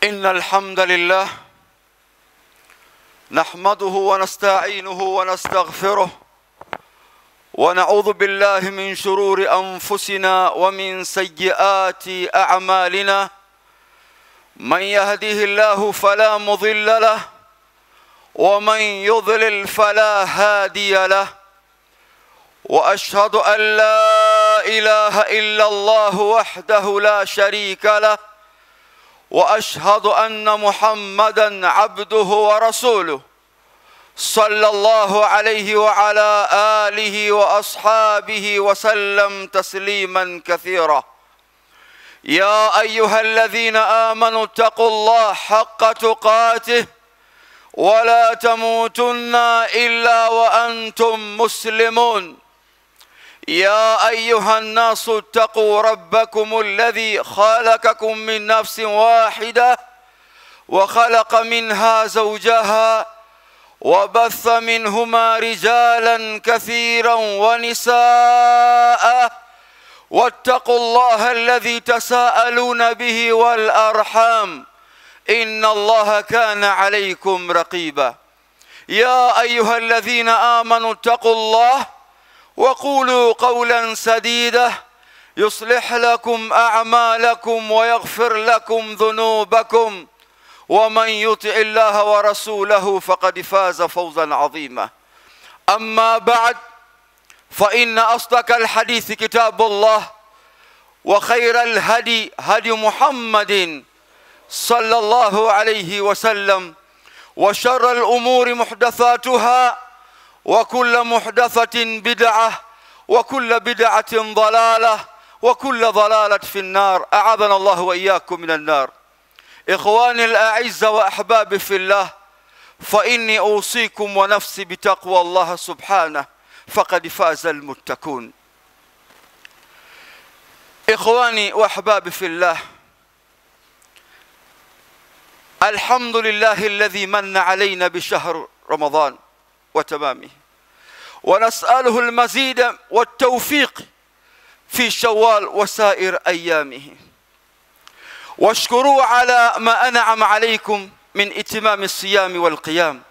إن الحمد لله نحمده ونستعينه ونستغفره ونعوذ بالله من شرور أنفسنا ومن سيئات أعمالنا. من يهده الله فلا مضل له ومن يضلل فلا هادي له. وأشهد أن لا إله إلا الله وحده لا شريك له وأشهد أن محمدًا عبده ورسوله صلى الله عليه وعلى آله وأصحابه وسلم تسليمًا كثيرًا. يا أيها الذين آمنوا اتقوا الله حق تقاته ولا تموتن إلا وأنتم مسلمون. يا أيها الناس اتقوا ربكم الذي خلقكم من نفس واحدة وخلق منها زوجها وبث منهما رجالا كثيرا ونساء واتقوا الله الذي تساءلون به والأرحام إن الله كان عليكم رقيبا. يا أيها الذين آمنوا اتقوا الله وقولوا قولا سديدا يصلح لكم أعمالكم ويغفر لكم ذنوبكم ومن يطع الله ورسوله فقد فاز فوزا عظيما. أما بعد فإن أصدق الحديث كتاب الله وخير الهدي هدي محمد صلى الله عليه وسلم وشر الأمور محدثاتها وكل محدثة بدعة وكل بدعة ضلالة وكل ضلالة في النار. أعاذنا الله وإياكم من النار. إخواني الأعزة وأحبابي في الله، فإني أوصيكم ونفسي بتقوى الله سبحانه فقد فاز المتقون. إخواني وأحبابي في الله، الحمد لله الذي من علينا بشهر رمضان وتمامه، ونسأله المزيد والتوفيق في شوال وسائر أيامه. واشكروا على ما أنعم عليكم من إتمام الصيام والقيام،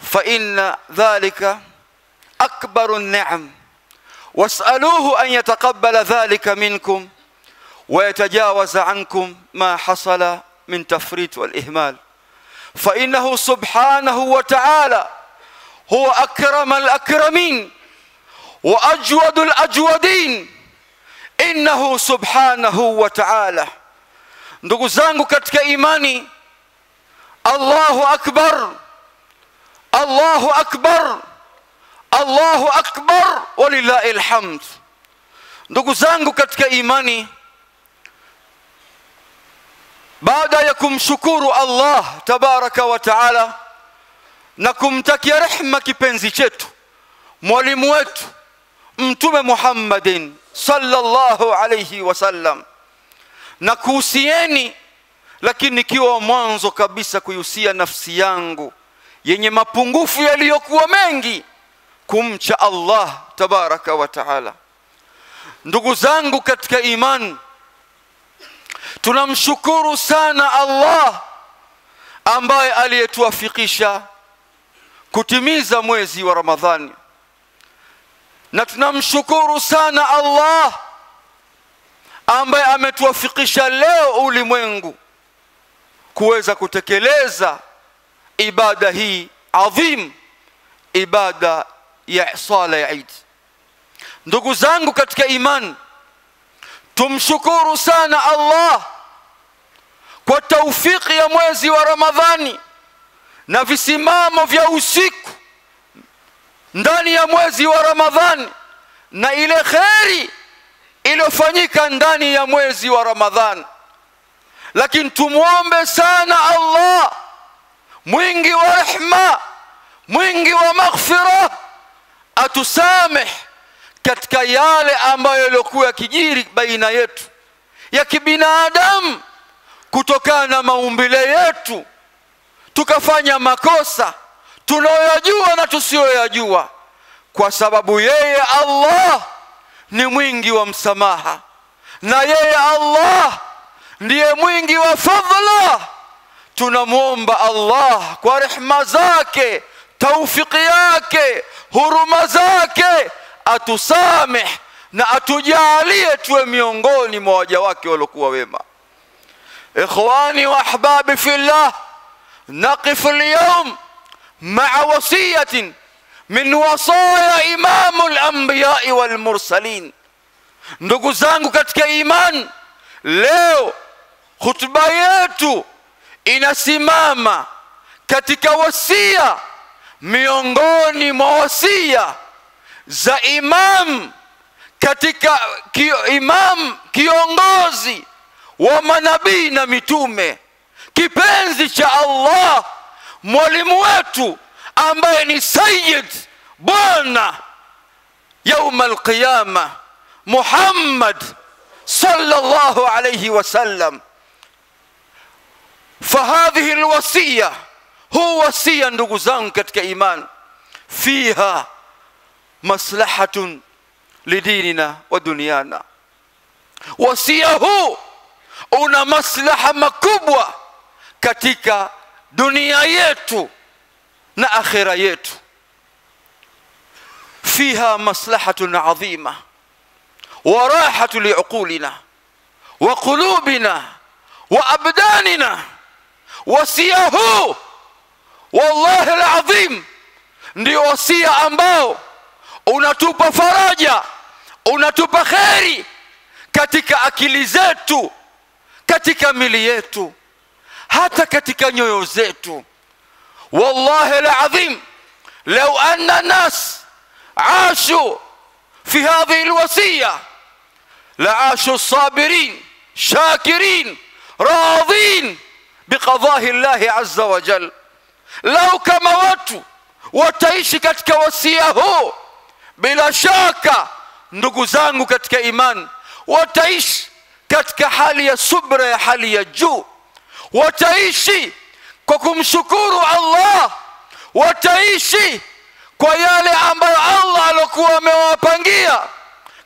فإن ذلك أكبر النعم. واسألوه أن يتقبل ذلك منكم ويتجاوز عنكم ما حصل من تفريط والإهمال، فإنه سبحانه وتعالى هو أكرم الأكرمين وأجود الأجودين. إنه سبحانه وتعالى. Ndugu zangu katika imani, Allahu akbar, Allahu akbar, Allahu akbar walillahil hamd. Ndugu zangu katika imani, baada ya kumshukuru Allah tabaraka wa taala na kumtakia rehema kipenzi chetu, mwalimu wetu Mtume Muhammadin sallallahu alayhi wasallam, na kuhusieni, lakini nikiwa mwanzo kabisa kuhusia nafsi yangu yenye mapungufu yaliyokuwa mengi, kumcha Allah tabaraka wa taala. Ndugu zangu katika imani, tunamshukuru sana Allah ambaye aliyetuwafikisha kutimiza mwezi wa Ramadhani, na tunamshukuru sana Allah ambaye ametuwafikisha leo ulimwengu kuweza kutekeleza ibada hii adhim, ibada ya sala ya Eid. Ndugu zangu katika imani, tumshukuru sana Allah kwa taufiki ya mwezi wa Ramadhani na visimamo vya usiku ndani ya mwezi wa Ramadhani na ile kheri iliyofanyika ndani ya mwezi wa Ramadhani. Lakini tumuombe sana Allah mwingi wa rehma, mwingi wa maghfira, atusameh katika yale ambayo yalikuwa yakijiri baina yetu ya kibinadamu kutokana na maumbile yetu, tukafanya makosa tunayoyajua na tusiyoyajua, kwa sababu yeye Allah ni mwingi wa msamaha, na yeye Allah ndiye mwingi wa fadhila. Tunamuomba Allah kwa rehema zake, taufiki yake, huruma zake, atusameh na atujalie tuwe miongoni mwa waja wake waliokuwa wema. Ikhwani wa ahbabi fillah, naqif al-yawm ma'a wasiyatin min wasaya imamul anbiya wal mursalin. Ndugu zangu katika iman, leo khutba yetu inasimama katika wasia miongoni mwa wasia za imam katika imam kiongozi wa manabii na mitume, kipenzi cha Allah, mwalimu wetu ambaye ni sayyid bwana يوم القيامة محمد صلى الله عليه وسلم. فهذه الوصية هو وصية ndugu zangu katika iman, فيها مصلحة لديننا ودنيانا. wasia huu una maslaha makubwa katika dunia yetu na akhira yetu. فيها مصلحة عظيمة وراحة لعقولنا وقلوبنا وأبداننا. wasia huu wallahi alazim ndio wasia ambao unatupa faraja, unatupa kheri katika akili zetu, katika mili yetu, hata katika nyoyo zetu. wallahi alazim law anna nas عاشوا في هذه الوصية لعاشوا الصابرين شاكرين راضين بقضاء الله عز وجل. لو كما watu wataishi katika wasia huu, bila shaka ndugu zangu katika iman, wataishi katika hali ya subra ya hali ya juu, wataishi kwa kumshukuru Allah, wataishi kwa yale ambayo Allah alikuwa amewapangia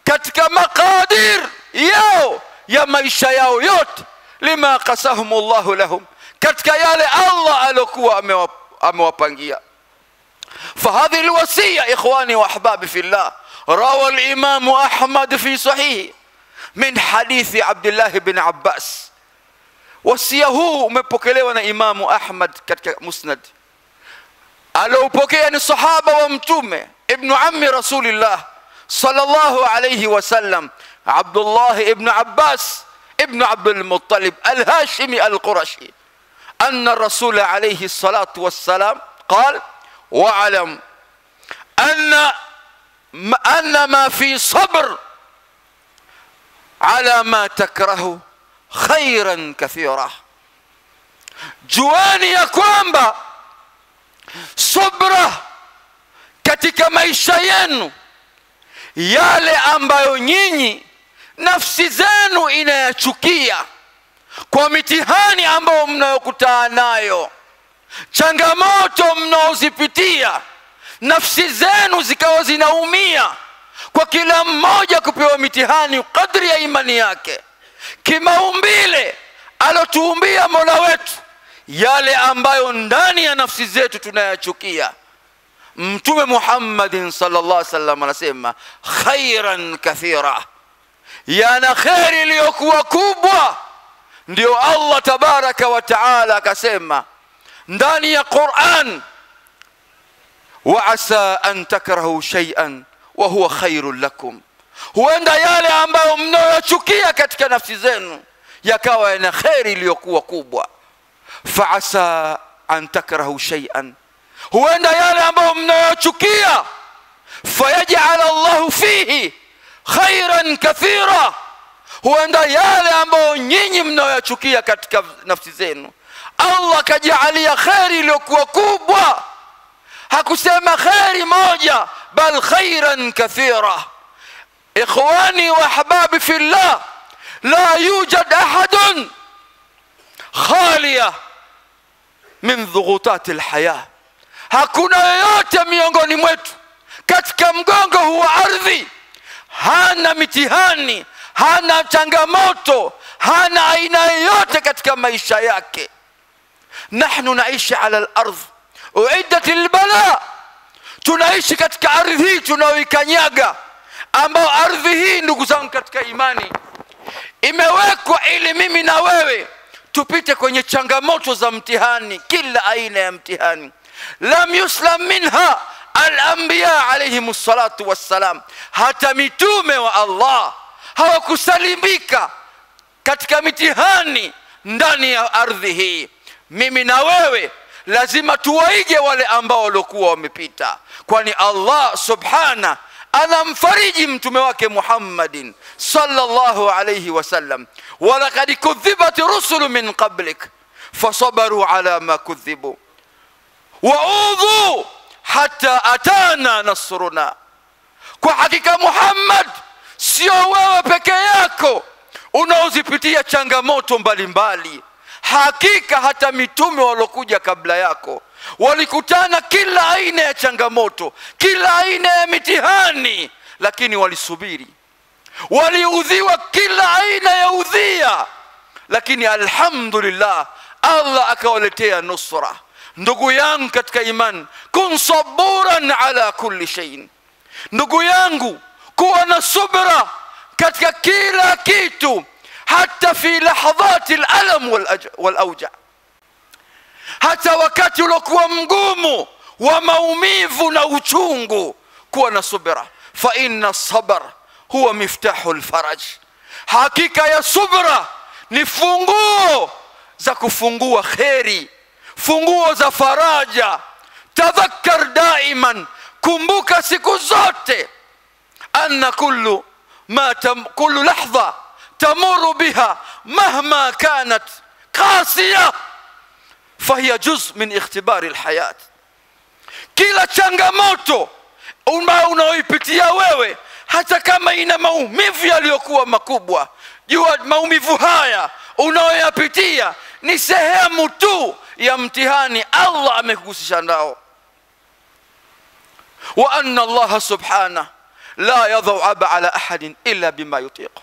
katika maqadir yao ya maisha yao yote, lima qasahumullahu lahum, katika yale Allah alikuwa amewapangia. فهذه الوصية إخواني وأحبابي في الله روى الإمام أحمد في صحيح من حديث عبد الله بن عباس. wasia huu umepokelewa na Imamu Ahmad katika Musnad. Alopokea ni sahaba wa mtume, ibn ammi rasulillah sallallahu alayhi wasallam, Abdullah ibn Abbas ibn Abdul Muttalib al-Hashimi al-Qurashi, anna rasul alayhi salatu wassalam قال: واعلم أن ما في صبر على ما تكره خيرا كثيرا. juani ya kwamba subra katika maisha yenu, yale ambayo nyinyi nafsi zenu inayachukia, kwa mitihani ambayo mnayokutana nayo, changamoto mnaozipitia, nafsi zenu zikawa zinaumia kwa kila mmoja kupewa mitihani kadri ya imani yake, kimaumbile alotuumbia Mola wetu, yale ambayo ndani ya nafsi zetu tunayachukia. Mtume Muhammadin sallallahu alaihi wasallam anasema khairan kathira, yana khairi iliyokuwa kubwa. Ndio Allah tabaraka wa taala akasema ndani ya Qur'an: wa asa an takrahu shay'an wa huwa khairul lakum. Huenda yale ambayo mnayochukia katika nafsi zenu yakawa yana khairi iliyokuwa kubwa. Fa asa an takrahu shay'an, huenda yale ambayo mnayochukia fayaj'al Allah fihi khairan kathira, huenda yale ambayo nyinyi mnayochukia katika nafsi zenu Allah kajalia khairi iliyokuwa kubwa. Hakusema khairi moja, bal khairan kathira. ikhwani wa ahbabi fillah, la yujad ahadun khaliya min dhughutat alhaya. Hakuna yoyote miongoni mwetu katika mgongo huu wa ardhi hana mitihani, hana changamoto, hana aina yoyote katika maisha yake. Nahnu naishi ala al-ardh uiddat lilbala, tunaishi katika ardhi hii tunaoikanyaga, ambao ardhi hii ndugu zangu katika imani imewekwa ili mimi na wewe tupite kwenye changamoto za mtihani, kila aina ya mtihani. Lam yuslam minha al-anbiya alayhimus salatu wassalam, hata mitume wa Allah hawakusalimika katika mitihani ndani ya ardhi hii. Mimi na wewe lazima tuwaige wale ambao walikuwa wamepita, kwani Allah subhana anamfariji mtume wake Muhammadin sallallahu alayhi wasallam, walaqad kudhibat rusulu min qablik fasabaru ala ma kudhibu wa'udhu hatta atana nasruna. Kwa hakika Muhammad, sio wewe peke yako unaozipitia changamoto mbalimbali. Hakika hata mitume walokuja kabla yako walikutana kila aina ya changamoto, kila aina ya mitihani, lakini walisubiri. Waliudhiwa kila aina ya udhia, lakini alhamdulillah Allah akawaletea nusra. Ndugu yangu katika imani, kun saburan ala kulli shay'in. Ndugu yangu, kuwa na subra katika kila kitu, hata fi lahadhati al-alam wal-awja, hata wakati uliokuwa mgumu wa maumivu na uchungu, kuwa na subra. Fa inna sabr huwa miftahul faraj, hakika ya subra ni funguo za kufungua kheri, funguo za faraja. Tadhakkar daiman, kumbuka siku zote, anna kullu lahdha tamuru biha mahma kanat qasiya fahiya juz min ikhtibari alhayat. Kila changamoto unaoipitia wewe, hata kama ina maumivu yaliyokuwa makubwa, jua maumivu haya unayoyapitia ni sehemu tu ya mtihani Allah amekuhusisha nao. Wa anna Allah subhanahu la yadhau aba ala ahadin illa bima yutiqu.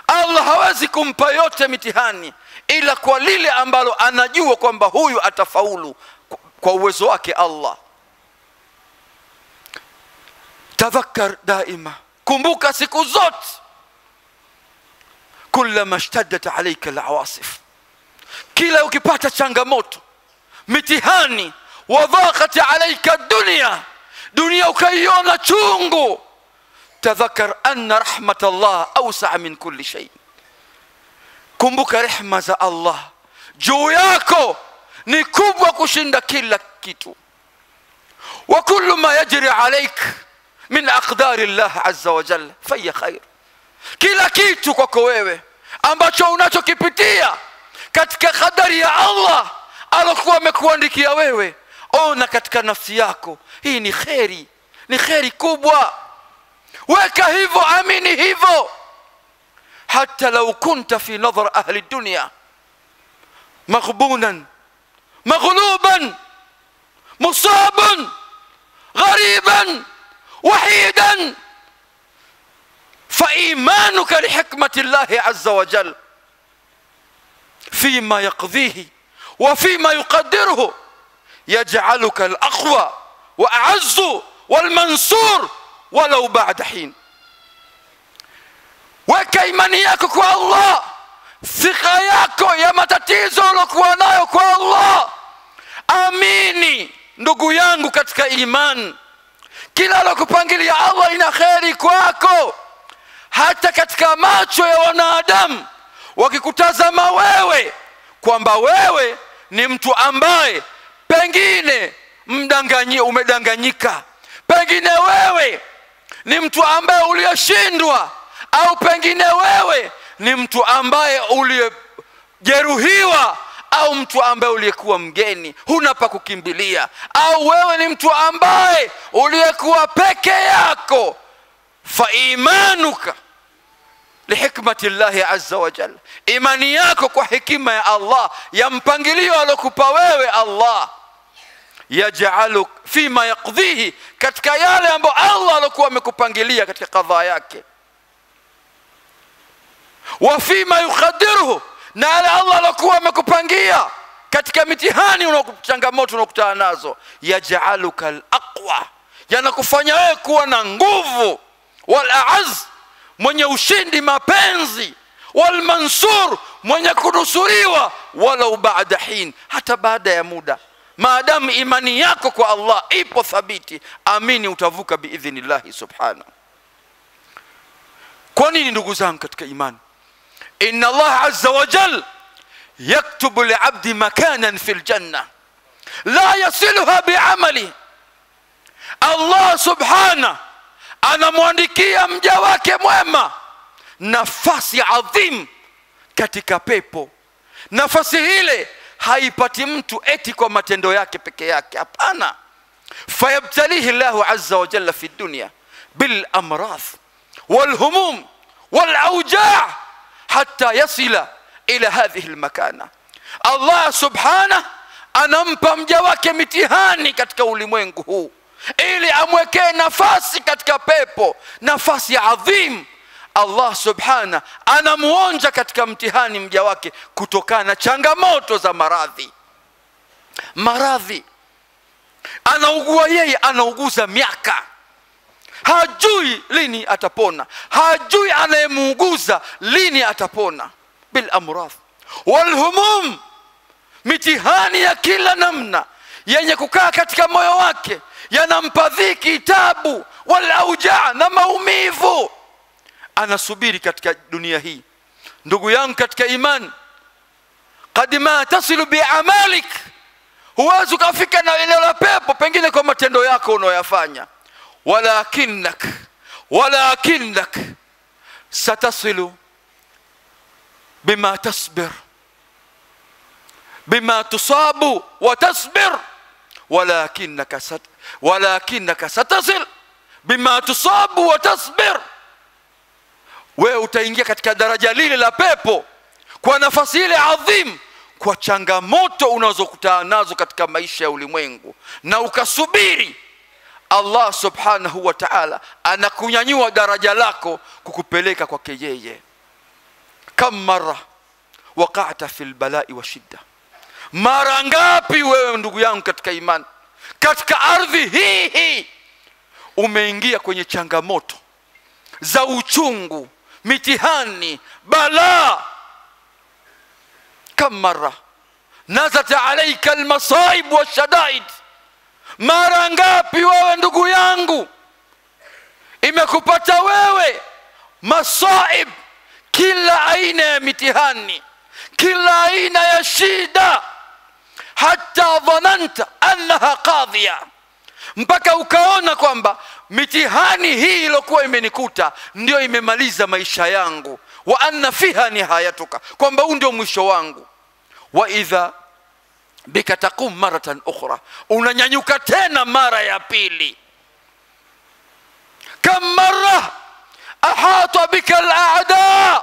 Allah hawezi kumpa yote mitihani ila kwa lile ambalo anajua kwamba huyu atafaulu kwa uwezo wake Allah. Tadhakkar daima, kumbuka siku zote, kullama ishtaddat alayka alawasif, kila ukipata changamoto, mitihani, wadhaqat alayka dunia ukaiona chungu, tadhakkar anna rahmatallah awsa' min kulli shay. Kumbuka rehema za Allah juu yako ni kubwa kushinda kila kitu. Wa kullu ma yajri alayk min aqdari Allah azza wa jalla fa khair, kila kitu kwako wewe ambacho unachokipitia katika kadari ya Allah alokuwa amekuandikia wewe, ona katika nafsi yako hii ni khairi, ni khairi kubwa. Weka hivyo, amini hivyo. Hata lau kunta fi nadhar ahli dunya maghbunan maghluban musaban ghariban wahidan, فإيمانك لحكمة الله عز وجل فيما يقضيه وفيما يقدره يجعلك الأقوى وأعز والمنصور ولو بعد حين. weka imani yako kwa Allah, thika yako ya matatizo ulokuwa nayo kwa Allah. Amini ndugu yangu katika imani, kila alokupangilia Allah ina kheri kwako. Hata katika macho ya wanadamu wakikutazama wewe kwamba wewe ni mtu ambaye pengine umedanganyika, pengine wewe ni mtu ambaye uliyeshindwa, au pengine wewe ni mtu ambaye uliyejeruhiwa, au mtu ambaye uliyekuwa mgeni huna pa kukimbilia, au wewe ni mtu ambaye uliyekuwa peke yako, fa imanuka lihikmati Allah azza wa jalla, imani yako kwa hikima ya Allah, ya mpangilio alokupa wewe Allah, yaj'aluk fima yaqdhihi, katika yale ambayo Allah alikuwa amekupangilia katika kadhaa yake, wa fima yuqaddiruhu, na Allah alikuwa amekupangia katika mitihani changamoto unakutana nazo. Yaj'aluka al-aqwa, yanakufanya wewe kuwa na nguvu. Wal a'az, mwenye ushindi mapenzi. Wal mansur, mwenye kunusuriwa. Walau ba'da hin, hata baada ya muda. Maadamu imani yako kwa Allah ipo thabiti, amini utavuka biidhnillah subhanahu. Kwa nini ndugu zangu katika imani? Inna Allah azza wa jalla yaktubu li'abdi makanan fil janna la yasiluha bi'amali. Allah subhanahu anamwandikia mja wake mwema nafasi adhim katika pepo. Nafasi ile haipati mtu eti kwa matendo yake peke yake, hapana. Fayabtalihi Allahu azza wa jalla fi dunya bil amrad wal humum wal awja' hatta yasila ila hadhihi al makana. Allah subhanahu anampa mja wake mitihani katika ulimwengu huu ili amwekee nafasi katika pepo, nafasi adhim. Allah subhana anamuonja katika mtihani mja wake kutokana na changamoto za maradhi. Anaugua yeye, anauguza miaka, hajui lini atapona, hajui anayemuuguza lini atapona. Bil amrad wal humum, mitihani ya kila namna yenye kukaa katika moyo wake, yanampa dhiki, tabu, wal auja, na maumivu. Anasubiri katika dunia hii. Ndugu yangu katika imani, qad ma tasilu bi'amalik, huwezi kufika na eneo la pepo pengine kwa matendo yako unayoyafanya. walakinnak satasilu bima tasbir, bima tusabu wa tasbir. walakinnaka satasil bima tusabu wa tasbir. Wewe utaingia katika daraja lile la pepo kwa nafasi ile adhim, kwa changamoto unazokutana nazo katika maisha ya ulimwengu, na ukasubiri. Allah subhanahu wa ta'ala anakunyanyua daraja lako kukupeleka kwake yeye. Kam marra waqa'ta fil bala'i wa shidda, mara ngapi wewe ndugu yangu katika imani, katika ardhi hii umeingia kwenye changamoto za uchungu, mitihani, balaa. Kam marra nazata alayka almasaib washadaid, mara ngapi wewe ndugu yangu imekupata wewe masaib, kila aina ya mitihani, kila aina ya shida, hata dhananta annaha qadhiya, mpaka ukaona kwamba mitihani hii iliyokuwa imenikuta ndio imemaliza maisha yangu. Wa anna fiha nihayatuka, kwamba huu ndio mwisho wangu. Wa idha bika taqum maratan ukhra, unanyanyuka tena mara ya pili. Kam marra ahata bika al-a'da,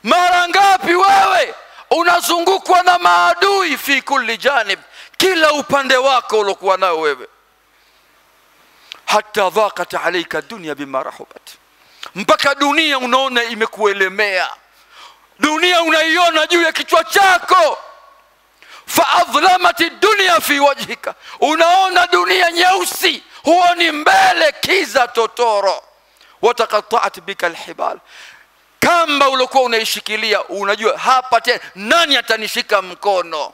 mara ngapi wewe unazungukwa na maadui fi kulli janib, kila upande wako uliokuwa nao wewe. Hatta dhaqat alayka dunya bima rahabat, mpaka dunia unaona imekuelemea, dunia unaiona juu ya kichwa chako. Fa adhlamati dunya fi wajhika, unaona dunia nyeusi, huoni mbele, kiza totoro. Wataqatta'at bika alhibal, kamba uliokuwa unaishikilia unajua hapa tena nani atanishika mkono.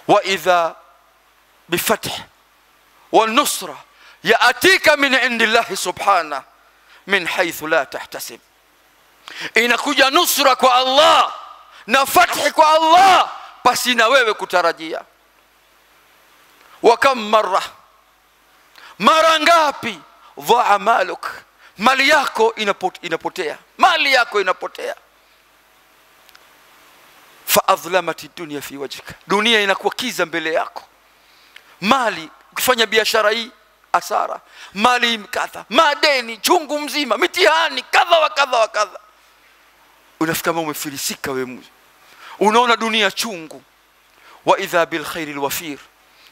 Wa idha bifath والنصرة يأتيك من عند الله سبحانه من حيث لا تحتسب, inakuja nusra kwa Allah na fathi kwa Allah pasi na wewe kutarajia. Wa kam marra, mara ngapi dhaa maluk, mali yako inapotea, mali yako inapotea. Fa adhlamati dunya fi wajhika, dunia inakuwa kiza mbele yako. Mali, kufanya biashara hii asara, mali kadha, madeni chungu mzima, mitihani kadha wa kadha wa kadha. Unafika kama umefilisika wewe, unaona dunia chungu. Wa idha bil khairi al wafir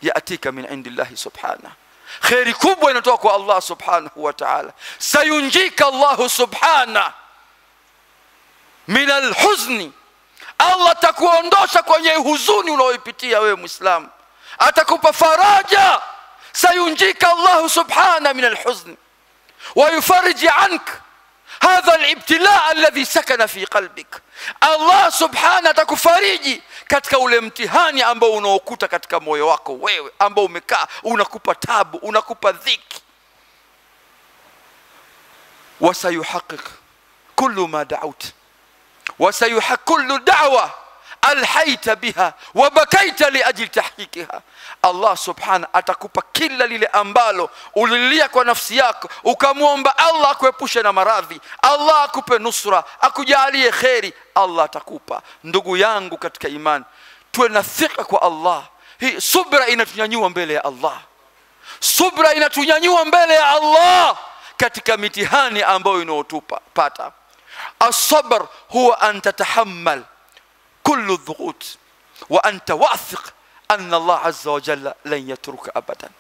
yaatika min indillahi subhanahu, khairi kubwa inatoka kwa Allah subhanahu wa ta'ala. Sayunjika Allah subhanahu min alhuzni, Allah atakuondosha kwenye huzuni unaoipitia wewe Muislamu, atakupa faraja. Sayunjika Allah subhanahu min alhuzni wa yufarij anka hadha alibtila alladhi sakana fi qalbik. Allah subhanahu atakufariji katika ule mtihani ambao unaokuta katika moyo wako wewe, ambao umekaa unakupa tabu, unakupa dhiki. Wasayuhaqiq kullu ma da'ut wasayuhaq kullu da'wa alhayta biha wa bakaita li ajli tahqiqiha. Allah subhanahu atakupa kila lile ambalo ulilia kwa nafsi yako, ukamwomba Allah akuepushe na maradhi, Allah akupe nusra, akujalie khairi, Allah atakupa. Ndugu yangu katika imani, tuwe na thika kwa Allah. Hii subra inatunyanyua mbele ya Allah, subra inatunyanyua mbele ya Allah katika mitihani ambayo inaotupa pata. As-sabr huwa an tatahammal kullu dhughut wa anta wathiq anna Allah azza wa jalla lan yatruka abadan.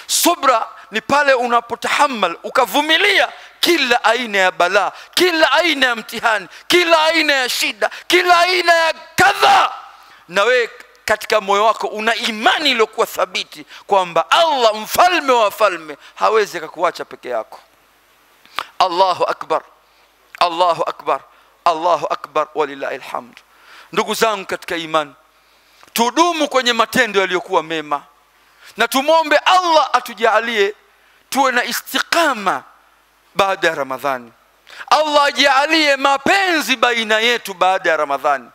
Subra ni pale unapotahammal, ukavumilia kila aina ya balaa, kila aina ya mtihani, kila aina ya shida, kila aina ya kadha, na wewe katika moyo wako una imani iliyokuwa thabiti kwamba Allah mfalme wa falme hawezi kukuacha peke yako. Allahu akbar, Allahu akbar, Allahu akbar, walillahi alhamd. Ndugu zangu katika imani, tudumu kwenye matendo yaliyokuwa mema, na tumombe Allah atujalie tuwe na istiqama baada ya Ramadhani. Allah ajalie mapenzi baina yetu baada ya Ramadhani.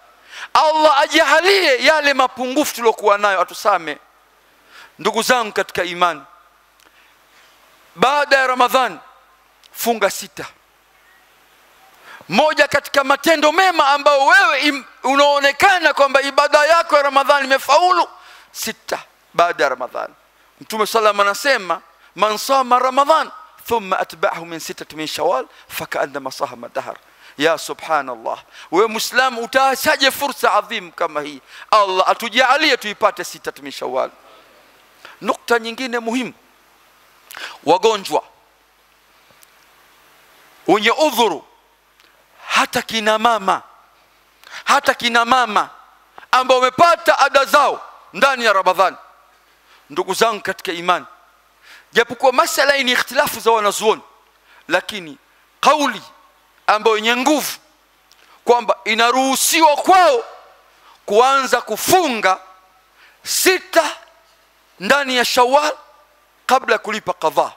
Allah ajalie yale mapungufu tulokuwa nayo atusame. Ndugu zangu katika imani, baada ya Ramadhani funga 6. Moja katika matendo mema ambao wewe unaonekana kwamba ibada yako ya Ramadhani imefaulu, 6 baada ya Ramadhani. Mtume sallallahu alayhi wasallam anasema, man sama Ramadhan thumma atba'ahu min 6 min Shawwal faka'annama sahama dahr. Ya subhanallah, wewe Muislamu utaachaje fursa adhim kama hii? Allah atujalie tuipate 6 min Shawwal. Nukta nyingine muhimu, wagonjwa, wenye udhuru, hata kina mama ambao wamepata ada zao ndani ya Ramadhani. Ndugu zangu katika imani, japokuwa masala ni ikhtilafu za wanazuoni, lakini kauli ambayo yenye nguvu kwamba inaruhusiwa kwao kuanza kufunga 6 ndani ya Shawwal kabla ya kulipa qadha,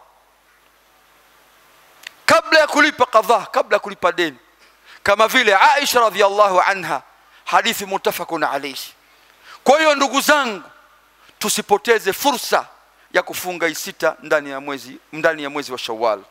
kabla ya kulipa deni, kama vile Aisha radhiallahu anha, hadithi muttafaqun alayhi. Kwa hiyo ndugu zangu, tusipoteze fursa ya kufunga 6 ndani ya mwezi wa Shawwal.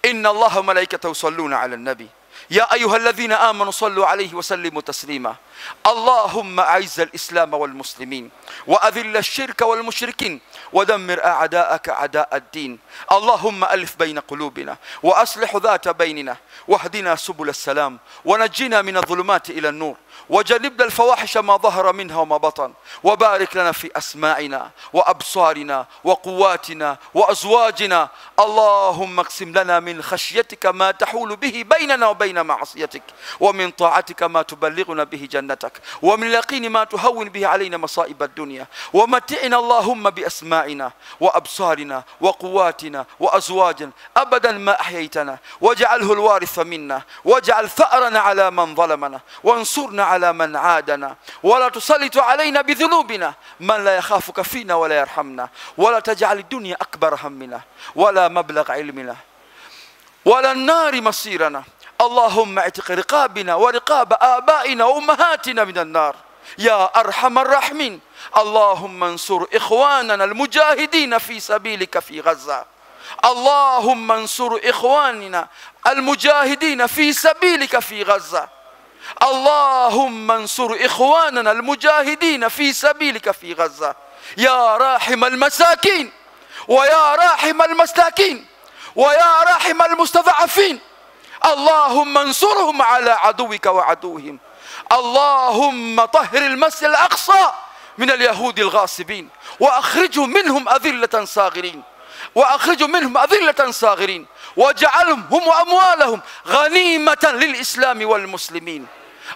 Inna Allaha wa malaikatahu yusalluna ala nabi ya ayyuhalladhina amanu sallu alayhi wa sallimu taslima. Allahumma a'izz al-islam wal muslimin wa adhill ash-shirka wal mushrikin wa dammir a'da'aka a'da' ad-din. Allahumma alif bayna qulubina wa aslih dhata baynina wahdina subul as-salam wa najjina min adh-dhulumati ila an-nur وجنبنا الفواحش ما ظهر منها وما بطن وبارك لنا في أسماعنا وأبصارنا وقواتنا وأزواجنا. اللهم اقسم لنا من خشيتك ما تحول به بيننا وبين معصيتك ومن طاعتك ما تبلغنا به جنتك ومن اليقين ما تهون به علينا مصائب الدنيا ومتعنا اللهم بأسماعنا وأبصارنا وقواتنا وأزواجنا أبدا ما أحييتنا واجعله الوارث منا واجعل ثأرنا على من ظلمنا وانصرنا على من عادنا ولا تسلط علينا بذنوبنا من لا يخافك فينا ولا يرحمنا ولا تجعل الدنيا أكبر همنا ولا مبلغ علمنا ولا النار مصيرنا. اللهم اعتق رقابنا ورقاب آبائنا وأمهاتنا من النار يا أرحم الراحمين. اللهم انصر إخواننا المجاهدين في سبيلك في غزة. اللهم انصر إخواننا المجاهدين في سبيلك في غزة. اللهم انصر إخواننا المجاهدين في سبيلك في غزة يا راحم المساكين ويا راحم المساكين ويا راحم المستضعفين. اللهم انصرهم على عدوك وعدوهم. اللهم طهر المسجد الأقصى من اليهود الغاصبين وأخرجهم منهم أذلة صاغرين واجعلهم هم وأموالهم غنيمة للإسلام والمسلمين.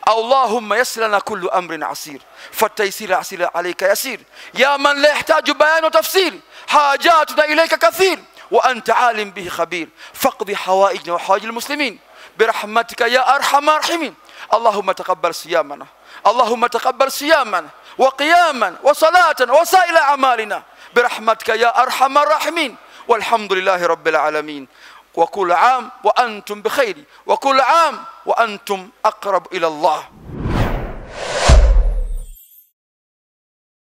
اللهم يسر لنا كل أمر عسير فالتيسير عسير عليك يسير. يا من لا يحتاج بيان وتفسير حاجاتنا إليك كثير وأنت عالم به خبير. فاقضي حوائجنا وحوائج المسلمين برحمتك يا أرحم الراحمين. اللهم تقبل صيامنا، اللهم تقبل صيامنا وقياما وصلاة وسائر أعمالنا برحمتك يا أرحم الراحمين. والحمد لله رب العالمين. وكل عام وأنتم بخير، وكل عام وأنتم أقرب إلى الله.